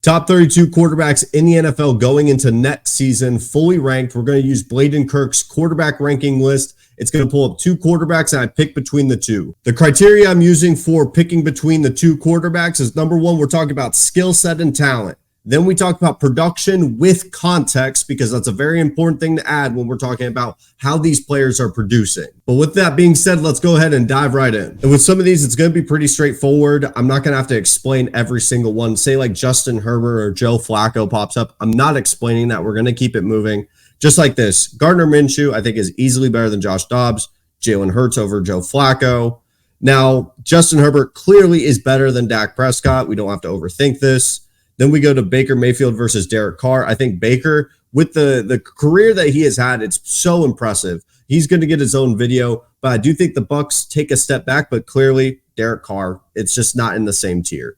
Top 32 quarterbacks in the NFL going into next season, fully ranked. We're going to use Bladen Kirk's quarterback ranking list. It's going to pull up two quarterbacks, and I pick between the two. The criteria I'm using for picking between the two quarterbacks is, number one, we're talking about skill set and talent. Then we talk about production with context, because that's a very important thing to add when we're talking about how these players are producing. But with that being said, let's go ahead and dive right in. And with some of these, it's going to be pretty straightforward. I'm not going to have to explain every single one. Say like Justin Herbert or Joe Flacco pops up. I'm not explaining that. We're going to keep it moving. Just like this, Gardner Minshew, I think, is easily better than Josh Dobbs. Jalen Hurts over Joe Flacco. Now, Justin Herbert clearly is better than Dak Prescott. We don't have to overthink this. Then we go to Baker Mayfield versus Derek Carr. I think Baker, with the career that he has had, it's so impressive. He's going to get his own video, but I do think the Bucs take a step back, but clearly Derek Carr, it's just not in the same tier.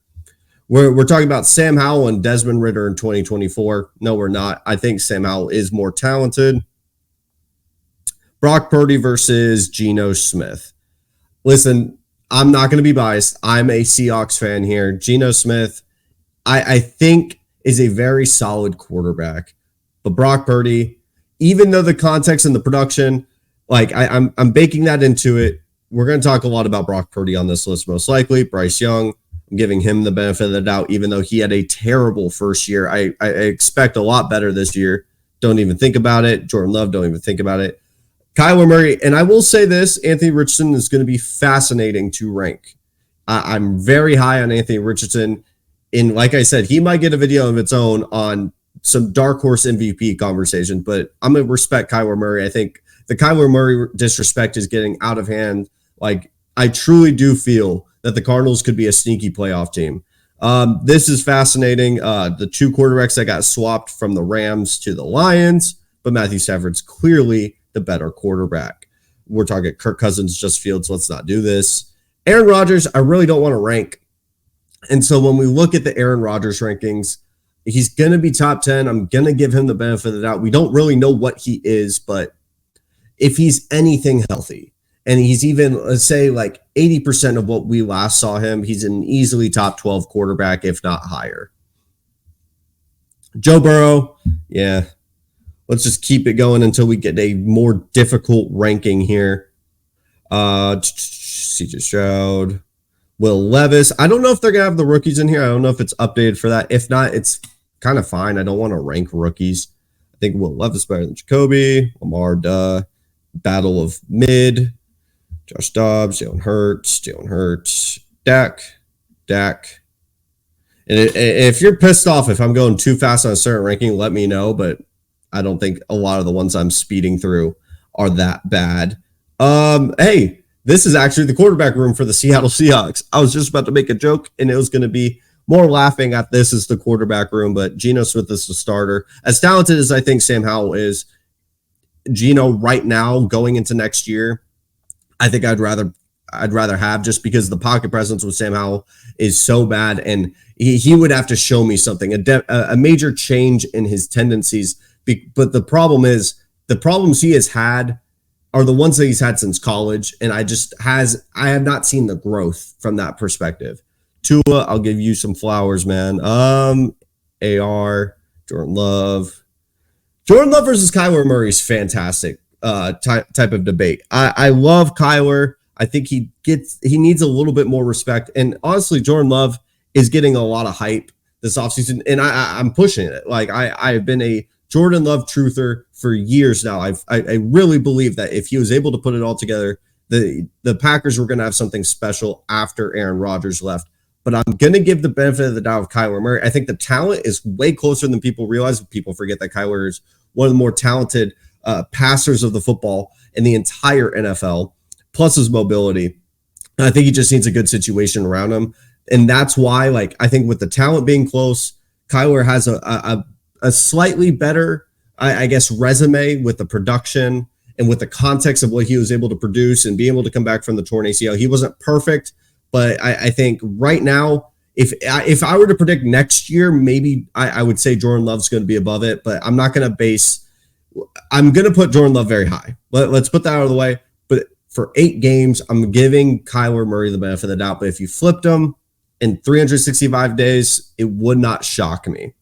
We're talking about Sam Howell and Desmond Ridder in 2024. No, we're not. I think Sam Howell is more talented. Brock Purdy versus Geno Smith. Listen, I'm not going to be biased. I'm a Seahawks fan here. Geno Smith, I think, is a very solid quarterback. But Brock Purdy, even though the context and the production, like I'm baking that into it. We're going to talk a lot about Brock Purdy on this list, most likely. Bryce Young, I'm giving him the benefit of the doubt, even though he had a terrible first year. I expect a lot better this year. Don't even think about it. Jordan Love, don't even think about it. Kyler Murray, and I will say this, Anthony Richardson is going to be fascinating to rank. I'm very high on Anthony Richardson. And like I said, he might get a video of its own on some dark horse MVP conversation, but I'm going to respect Kyler Murray. I think the Kyler Murray disrespect is getting out of hand. Like, I truly do feel that the Cardinals could be a sneaky playoff team. This is fascinating. The two quarterbacks that got swapped from the Rams to the Lions, but Matthew Stafford's clearly the better quarterback. We're talking Kirk Cousins, just Fields. Let's not do this. Aaron Rodgers, I really don't want to rank. And so when we look at the Aaron Rodgers rankings, he's going to be top 10. I'm going to give him the benefit of the doubt. We don't really know what he is, but if he's anything healthy, and he's even, let's say, like 80% of what we last saw him, he's an easily top 12 quarterback, if not higher. Joe Burrow, yeah. Let's just keep it going until we get a more difficult ranking here. CJ Stroud. Will Levis. I don't know if they're going to have the rookies in here. I don't know if it's updated for that. If not, it's kind of fine. I don't want to rank rookies. I think Will Levis better than Jacoby. Lamar, battle of mid. Josh Dobbs, Jalen Hurts, Dak. And if you're pissed off if I'm going too fast on a certain ranking, let me know. But I don't think a lot of the ones I'm speeding through are that bad. Hey. This is actually the quarterback room for the Seattle Seahawks. I was just about to make a joke, and it was going to be more laughing at this as the quarterback room, but Geno Smith is the starter. As talented as I think Sam Howell is, Geno right now going into next year, I think I'd rather have, just because the pocket presence with Sam Howell is so bad, and he would have to show me something, a major change in his tendencies. But the problem is, the problems he has had are the ones that he's had since college, and I have not seen the growth from that perspective. Tua, I'll give you some flowers, man. AR, Jordan Love. Jordan Love versus Kyler Murray is fantastic type of debate. I love Kyler. I think he needs a little bit more respect, and honestly, Jordan Love is getting a lot of hype this offseason, and I'm pushing it. Like, I've been a Jordan Love truther for years now. I really believe that if he was able to put it all together, the Packers were going to have something special after Aaron Rodgers left. But I'm going to give the benefit of the doubt of Kyler Murray. I think the talent is way closer than people realize. People forget that Kyler is one of the more talented passers of the football in the entire NFL, plus his mobility. And I think he just needs a good situation around him. And that's why, like, I think with the talent being close, Kyler has a slightly better, I guess, resume with the production and with the context of what he was able to produce and be able to come back from the torn ACL. He wasn't perfect, but I think right now, if I were to predict next year, maybe I would say Jordan Love's going to be above it, but I'm not going to I'm going to put Jordan Love very high. Let's put that out of the way. But for 8 games, I'm giving Kyler Murray the benefit of the doubt. But if you flipped them, in 365 days, it would not shock me.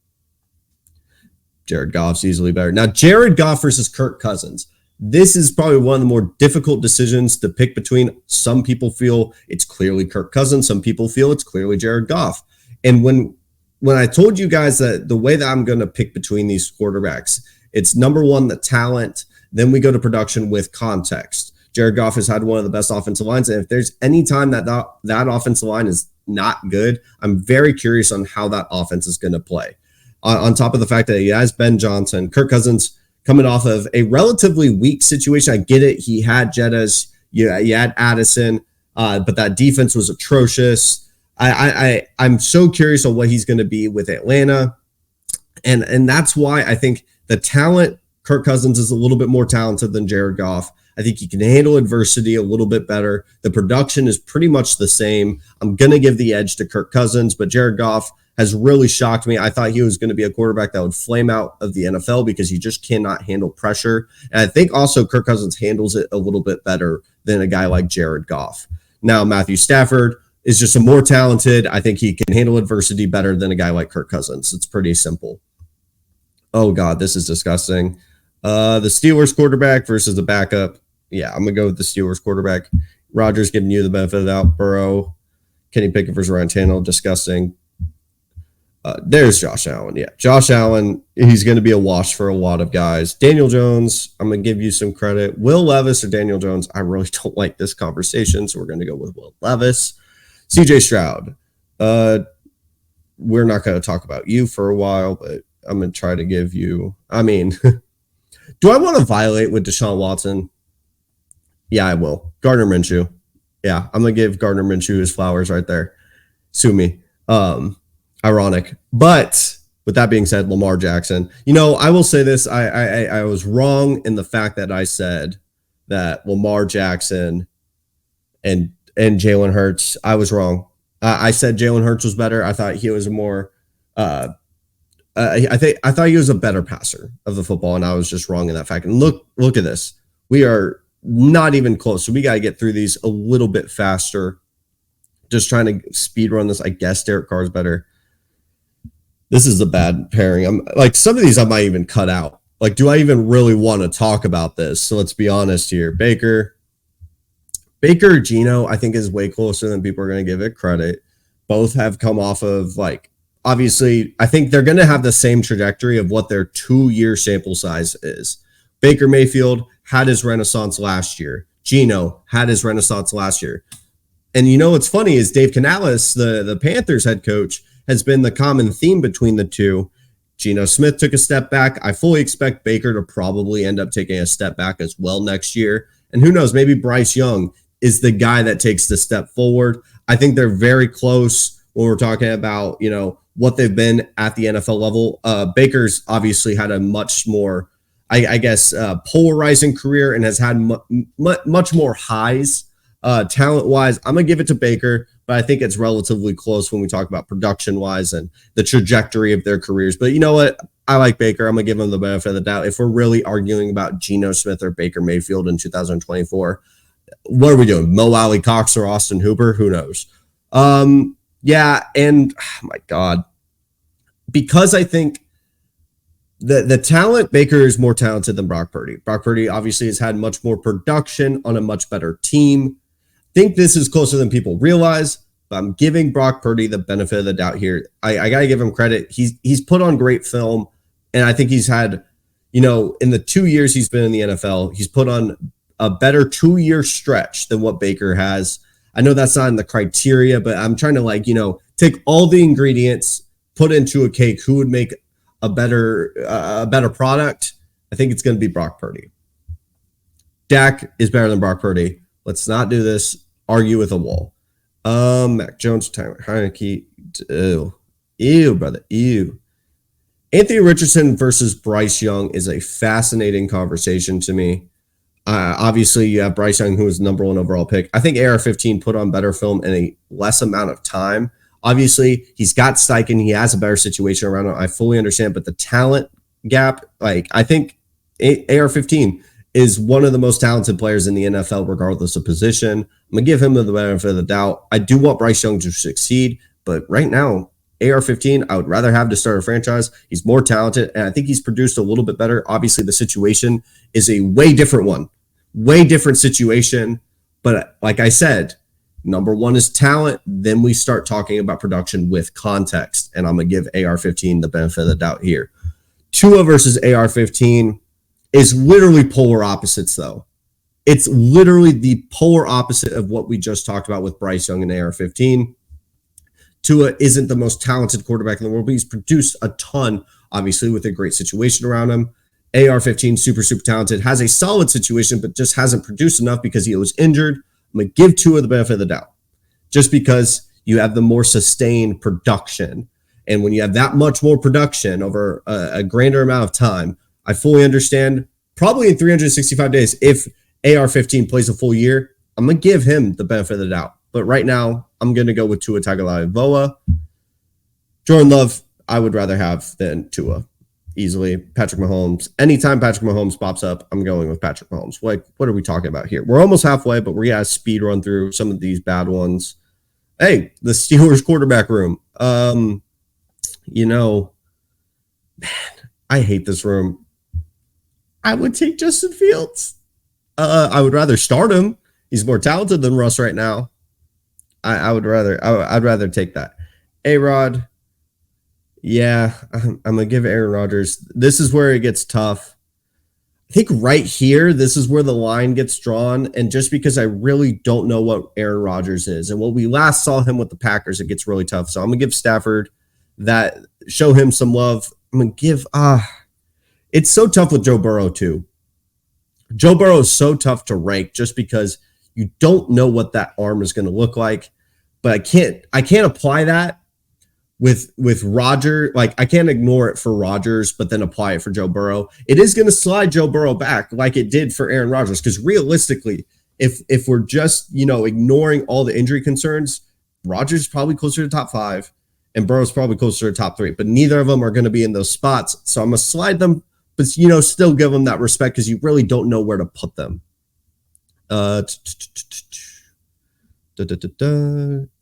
Jared Goff's easily better. Now, Jared Goff versus Kirk Cousins. This is probably one of the more difficult decisions to pick between. Some people feel it's clearly Kirk Cousins. Some people feel it's clearly Jared Goff. And when I told you guys that the way that I'm going to pick between these quarterbacks, it's number one, the talent. Then we go to production with context. Jared Goff has had one of the best offensive lines. And if there's any time that offensive line is not good, I'm very curious on how that offense is going to play. On top of the fact that he has Ben Johnson, Kirk Cousins coming off of a relatively weak situation. I get it. He had Jettas, you had Addison, but that defense was atrocious. I'm so curious on what he's going to be with Atlanta. And that's why I think the talent, Kirk Cousins is a little bit more talented than Jared Goff. I think he can handle adversity a little bit better. The production is pretty much the same. I'm going to give the edge to Kirk Cousins, but Jared Goff has really shocked me. I thought he was going to be a quarterback that would flame out of the NFL because he just cannot handle pressure. And I think also Kirk Cousins handles it a little bit better than a guy like Jared Goff. Now, Matthew Stafford is just a more talented. I think he can handle adversity better than a guy like Kirk Cousins. It's pretty simple. Oh, God, this is disgusting. The Steelers quarterback versus the backup. Yeah, I'm going to go with the Steelers quarterback. Rodgers giving you the benefit of the doubt. Burrow, Kenny Pickett versus Ryan Tannehill. Disgusting. There's Josh Allen. Yeah, Josh Allen, he's going to be a wash for a lot of guys. Daniel Jones, I'm going to give you some credit. Will Levis or Daniel Jones, I really don't like this conversation, so we're going to go with Will Levis. CJ Stroud, we're not going to talk about you for a while, but I'm going to try to give you, do I want to violate with Deshaun Watson? Yeah, I will. Gardner Minshew. Yeah, I'm going to give Gardner Minshew his flowers right there. Sue me. Ironic. But with that being said, Lamar Jackson, I will say this. I was wrong in the fact that I said that Lamar Jackson and Jalen Hurts, I was wrong. I said Jalen Hurts was better. I thought he was more, I thought he was a better passer of the football, and I was just wrong in that fact. And look at this. We are not even close. So we got to get through these a little bit faster. Just trying to speed run this. I guess Derek Carr's better. This is a bad pairing. I'm like, some of these I might even cut out. Like, do I even really want to talk about this? So let's be honest here. Baker Geno, I think, is way closer than people are going to give it credit. Both have come off of, obviously, I think they're going to have the same trajectory of what their 2-year sample size is. Baker Mayfield had his renaissance last year. Geno had his renaissance last year. And what's funny is Dave Canales, the Panthers head coach, has been the common theme between the two. Geno Smith took a step back. I fully expect Baker to probably end up taking a step back as well next year. And who knows, maybe Bryce Young is the guy that takes the step forward. I think they're very close when we're talking about, what they've been at the NFL level. Baker's obviously had a much more, polarizing career and has had much more highs. Talent-wise, I'm going to give it to Baker, but I think it's relatively close when we talk about production-wise and the trajectory of their careers. But you know what? I like Baker. I'm going to give him the benefit of the doubt. If we're really arguing about Geno Smith or Baker Mayfield in 2024, what are we doing? Mo Alley Cox or Austin Hooper? Who knows? Yeah, and oh my God. Because I think the talent, Baker is more talented than Brock Purdy. Brock Purdy obviously has had much more production on a much better team. I think this is closer than people realize, but I'm giving Brock Purdy the benefit of the doubt here. I got to give him credit. He's put on great film, and I think he's had, in the 2 years he's been in the NFL, he's put on a better 2-year stretch than what Baker has. I know that's not in the criteria, but I'm trying to take all the ingredients, put into a cake. Who would make a better product? I think it's going to be Brock Purdy. Dak is better than Brock Purdy. Let's not do this. Argue with a wall. Mac Jones, Tyler Heineke. Ew, brother. Ew. Anthony Richardson versus Bryce Young is a fascinating conversation to me. Obviously, you have Bryce Young, who was the number 1 overall pick. I think AR-15 put on better film in a less amount of time. Obviously, he's got Steichen. He has a better situation around him. I fully understand. But the talent gap, I think AR-15 is one of the most talented players in the NFL, regardless of position. I'm going to give him the benefit of the doubt. I do want Bryce Young to succeed, But right now, AR-15, I would rather have to start a franchise. He's more talented, and I think he's produced a little bit better. Obviously, the situation is a way different one, way different situation. But like I said, number one is talent. Then we start talking about production with context, and I'm going to give AR-15 the benefit of the doubt here. Tua versus AR-15 is literally polar opposites, though. It's literally the polar opposite of what we just talked about with Bryce Young and AR-15. Tua isn't the most talented quarterback in the world, but he's produced a ton, obviously, with a great situation around him. AR-15, super talented, has a solid situation, but just hasn't produced enough because he was injured. I'm going to give Tua the benefit of the doubt, just because you have the more sustained production. And when you have that much more production over a grander amount of time, I fully understand, probably in 365 days, if AR-15 plays a full year, I'm going to give him the benefit of the doubt. But right now, I'm going to go with Tua Tagovailoa. Jordan Love, I would rather have than Tua, easily. Patrick Mahomes. Anytime Patrick Mahomes pops up, I'm going with Patrick Mahomes. Like, what are we talking about here? We're almost halfway, but we're going to speed run through some of these bad ones. Hey, the Steelers quarterback room. Man, I hate this room. I would take Justin Fields. I would rather start him. He's more talented than Russ right now. I'd rather take that. A-Rod. Yeah, I'm going to give Aaron Rodgers. This is where it gets tough. I think right here, this is where the line gets drawn. And just because I really don't know what Aaron Rodgers is, and when we last saw him with the Packers, it gets really tough. So I'm going to give Stafford that, show him some love. I'm going to give, it's so tough with Joe Burrow too. Joe Burrow is so tough to rank just because you don't know what that arm is going to look like. But I can't apply that with Rodgers. Like, I can't ignore it for Rodgers, but then apply it for Joe Burrow. It is going to slide Joe Burrow back like it did for Aaron Rodgers. Because realistically, if we're just, ignoring all the injury concerns, Rodgers is probably closer to top 5 and Burrow's probably closer to top 3. But neither of them are going to be in those spots. So I'm going to slide them, but, still give them that respect because you really don't know where to put them.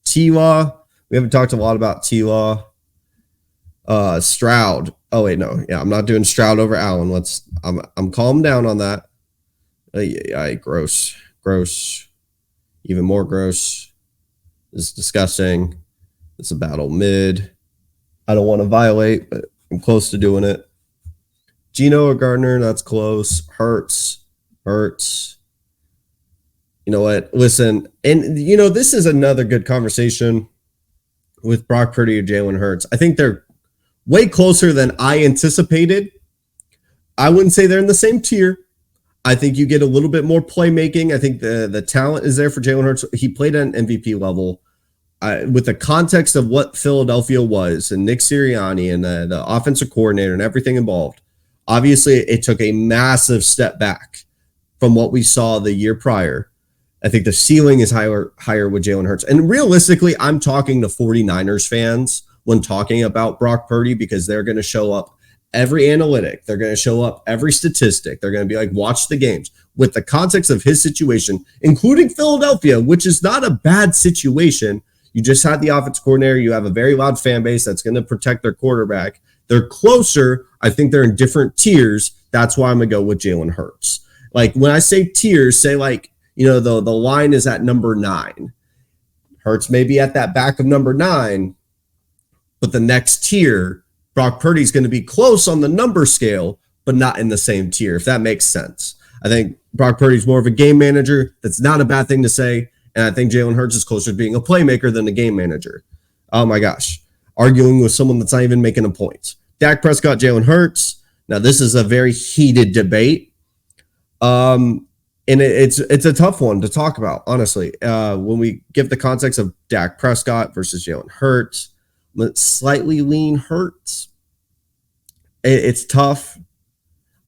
T-Law. We haven't talked a lot about T-Law. Stroud. Oh wait, no. Yeah, I'm not doing Stroud over Allen. I'm calming down on that. Gross. Even more gross. This is disgusting. It's a battle mid. I don't want to violate, but I'm close to doing it. Geno or Gardner, that's close. Hurts. You know what? Listen, and this is another good conversation with Brock Purdy or Jalen Hurts. I think they're way closer than I anticipated. I wouldn't say they're in the same tier. I think you get a little bit more playmaking. I think the talent is there for Jalen Hurts. He played at an MVP level. With the context of what Philadelphia was and Nick Sirianni and the offensive coordinator and everything involved, obviously it took a massive step back from what we saw the year prior. I think the ceiling is higher with Jalen Hurts. And realistically, I'm talking to 49ers fans when talking about Brock Purdy because they're going to show up every analytic. They're going to show up every statistic. They're going to be like, watch the games. With the context of his situation, including Philadelphia, which is not a bad situation. You just had the offensive coordinator. You have a very loud fan base that's going to protect their quarterback. They're closer. I think they're in different tiers. That's why I'm going to go with Jalen Hurts. Like when I say tiers, say like, the line is at number 9. Hurts may be at that back of number 9, but the next tier, Brock Purdy's going to be close on the number scale, but not in the same tier, if that makes sense. I think Brock Purdy's more of a game manager. That's not a bad thing to say. And I think Jalen Hurts is closer to being a playmaker than a game manager. Oh my gosh. Arguing with someone that's not even making a point. Dak Prescott, Jalen Hurts. Now, this is a very heated debate. And it's a tough one to talk about, honestly. When we give the context of Dak Prescott versus Jalen Hurts, let's slightly lean Hurts. It's tough.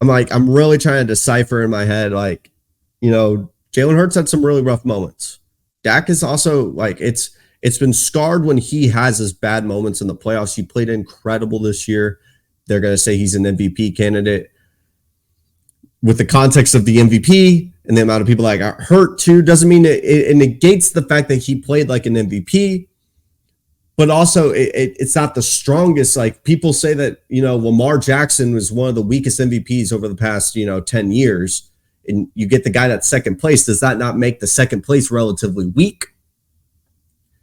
I'm really trying to decipher in my head, Jalen Hurts had some really rough moments. Dak is also it's been scarred when he has his bad moments in the playoffs. He played incredible this year. They're going to say he's an MVP candidate. With the context of the MVP and the amount of people that got hurt too, doesn't mean it negates the fact that he played like an MVP. but also it's not the strongest. Like people say that, Lamar Jackson was one of the weakest MVPs over the past, 10 years. And you get the guy that's second place. Does that not make the second place relatively weak?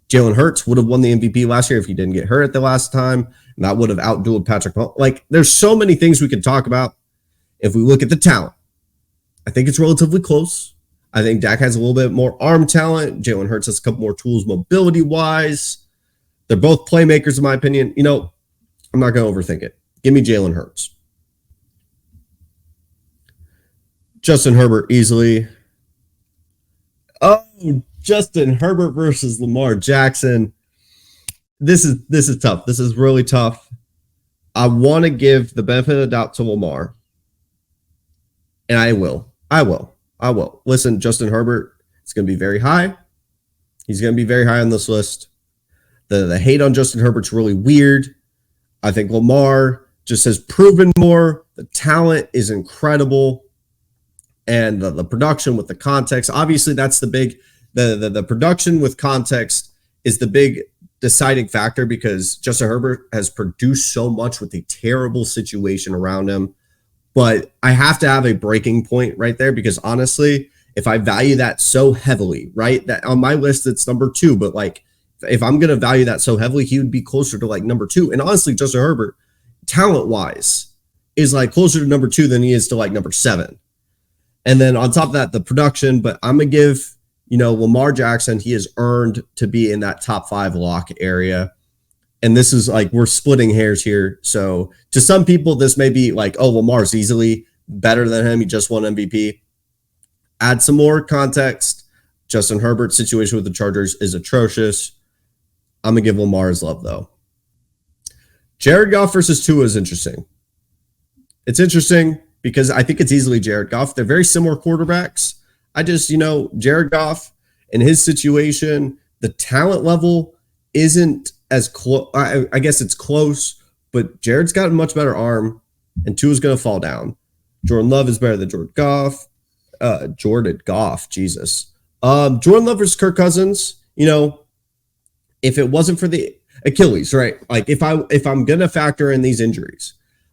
Jalen Hurts would have won the MVP last year if he didn't get hurt at the last time. And that would have outdueled Patrick Mahomes. Like, there's so many things we could talk about. If we look at the talent, I think it's relatively close. I think Dak has a little bit more arm talent. Jalen Hurts has a couple more tools mobility-wise. They're both playmakers, in my opinion. I'm not going to overthink it. Give me Jalen Hurts. Justin Herbert easily. Oh, Justin Herbert versus Lamar Jackson. This is tough. This is really tough. I want to give the benefit of the doubt to Lamar. And I will. Listen, Justin Herbert, it's going to be very high. He's going to be very high on this list. The hate on Justin Herbert's really weird. I think Lamar just has proven more. The talent is incredible. And the production with the context, obviously that's the big, the production with context is the big deciding factor, because Justin Herbert has produced so much with a terrible situation around him. But I have to have a breaking point right there, because honestly, if I value that so heavily, right, that on my list, it's number 2. But like, if I'm going to value that so heavily, he would be closer to like number 2. And honestly, Justin Herbert, talent wise, is like closer to number 2 than he is to like number 7. And then on top of that, the production. But I'm going to give, Lamar Jackson, he has earned to be in that top 5 lock area. And this is like, we're splitting hairs here. So to some people, this may be like, oh, Lamar's easily better than him. He just won MVP. Add some more context. Justin Herbert's situation with the Chargers is atrocious. I'm going to give Lamar his love, though. Jared Goff versus Tua is interesting. It's interesting because I think it's easily Jared Goff. They're very similar quarterbacks. I just, Jared Goff in his situation, the talent level isn't as close. I guess it's close, but Jared's got a much better arm, and Tua's going to fall down. Jordan Love is better than Jordan Goff. Jesus. Jordan Love versus Kirk Cousins. If it wasn't for the Achilles, right? Like if I'm going to factor in these injuries,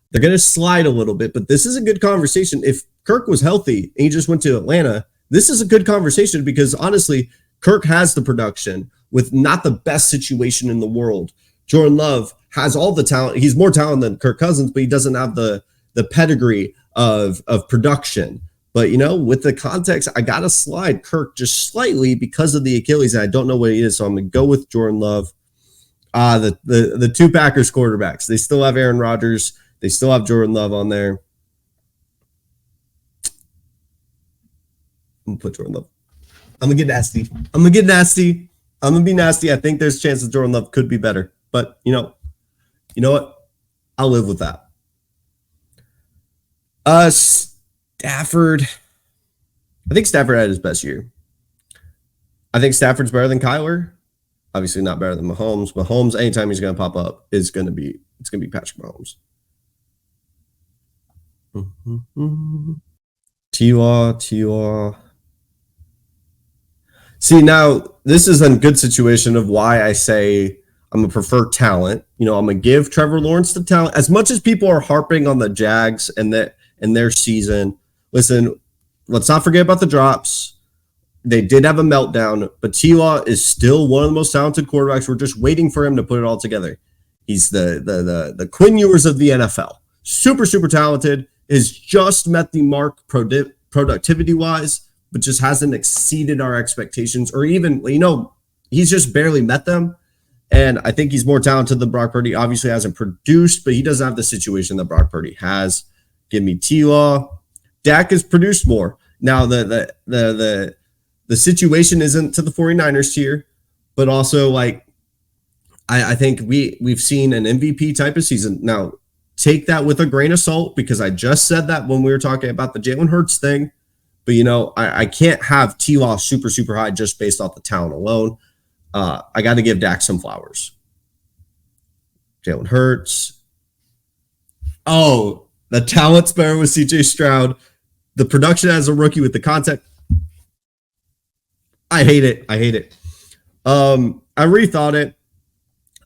they're going to slide a little bit, but this is a good conversation. If Kirk was healthy and he just went to Atlanta, this is a good conversation, because honestly, Kirk has the production with not the best situation in the world. Jordan Love has all the talent. He's more talented than Kirk Cousins, but he doesn't have the pedigree of production. But, with the context, I got to slide Kirk just slightly because of the Achilles. And I don't know what he is, so I'm going to go with Jordan Love. The 2 Packers quarterbacks, they still have Aaron Rodgers. They still have Jordan Love on there. I'm going to put Jordan Love. I'm going to get nasty. I'm going to be nasty. I think there's chances Jordan Love could be better. But, you know what? I'll live with that. Stafford. I think Stafford had his best year. I think Stafford's better than Kyler. Obviously not better than Mahomes. Mahomes, anytime he's going to pop up, it's going to be Patrick Mahomes. T.Y. See, now this is a good situation of why I say I'm going to prefer talent. I'm going to give Trevor Lawrence the talent. As much as people are harping on the Jags and their season, listen, let's not forget about the drops. They did have a meltdown, but T.Y. is still one of the most talented quarterbacks. We're just waiting for him to put it all together. He's the Quinn Ewers of the NFL. Super, super talented. Has just met the mark productivity-wise, but just hasn't exceeded our expectations, or even, he's just barely met them. And I think he's more talented than Brock Purdy. Obviously hasn't produced, but he doesn't have the situation that Brock Purdy has. Give me T-Law. Dak has produced more. Now, the situation isn't to the 49ers tier, but also, I think we've seen an MVP type of season. Now, take that with a grain of salt, because I just said that when we were talking about the Jalen Hurts thing. But, I can't have T-Law super, super high just based off the talent alone. I got to give Dak some flowers. Jalen Hurts. Oh, the talent's better with CJ Stroud. The production as a rookie with the content. I hate it. I rethought it.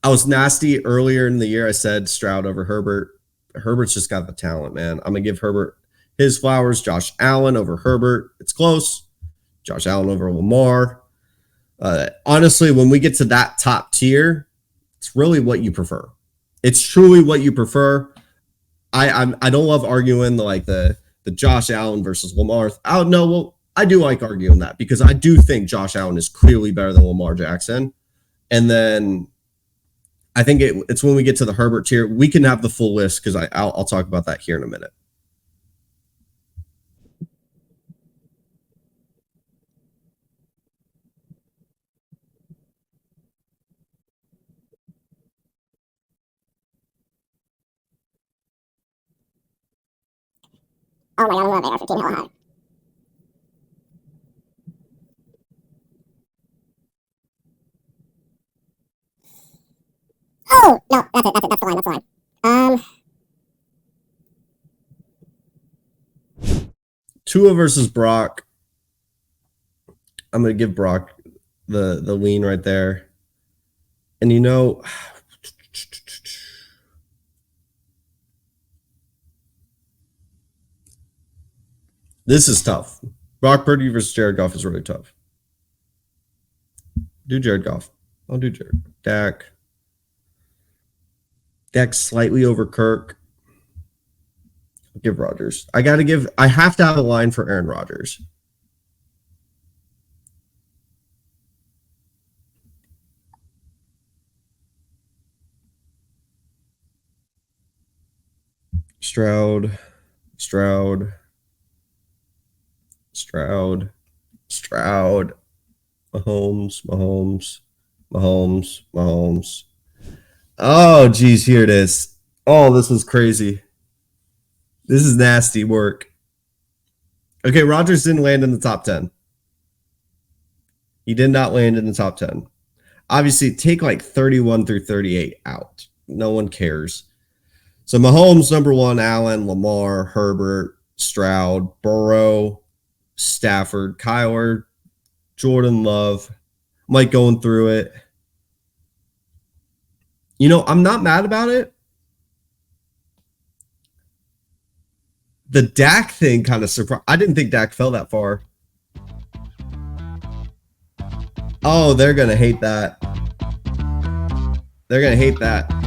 I was nasty earlier in the year. I said Stroud over Herbert. Herbert's just got the talent, man. I'm going to give Herbert his flowers. Josh Allen over Herbert. It's close. Josh Allen over Lamar. Honestly, when we get to that top tier, it's really what you prefer. It's truly what you prefer. I don't love arguing the Josh Allen versus Lamar. I don't know. Well, I do like arguing that because I do think Josh Allen is clearly better than Lamar Jackson. And then I think it's when we get to the Herbert tier, we can have the full list because I'll talk about that here in a minute. Oh my god, I love AR-15 hella high. Oh, no, that's it, that's the line. Tua versus Brock. I'm going to give Brock the lean right there. And you know, this is tough. Brock Purdy versus Jared Goff is really tough. Do Jared Goff. I'll do Jared. Dak slightly over Kirk. I'll give Rodgers. I have to have a line for Aaron Rodgers. Stroud, Mahomes. Oh, geez, here it is. Oh, this was crazy. This is nasty work. Okay, Rodgers didn't land in the top 10. He did not land in the top 10. Obviously, take like 31 through 38 out. No one cares. So Mahomes, number 1, Allen, Lamar, Herbert, Stroud, Burrow, Stafford, Kyler, Jordan Love. I'm like going through it. You know, I'm not mad about it. The Dak thing kind of surprised. I didn't think Dak fell that far. Oh, they're going to hate that. They're going to hate that.